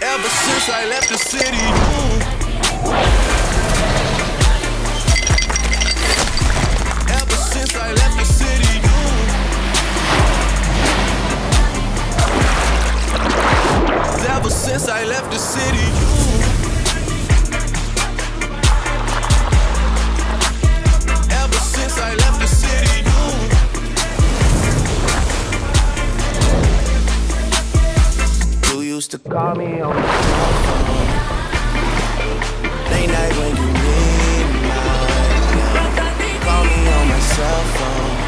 Ever since I left the city. Ever since I left the city. Ever since I left the city. Ever since I left the city. You used to call me on my cell phone. Late night when you need my love. Call me on my cell phone.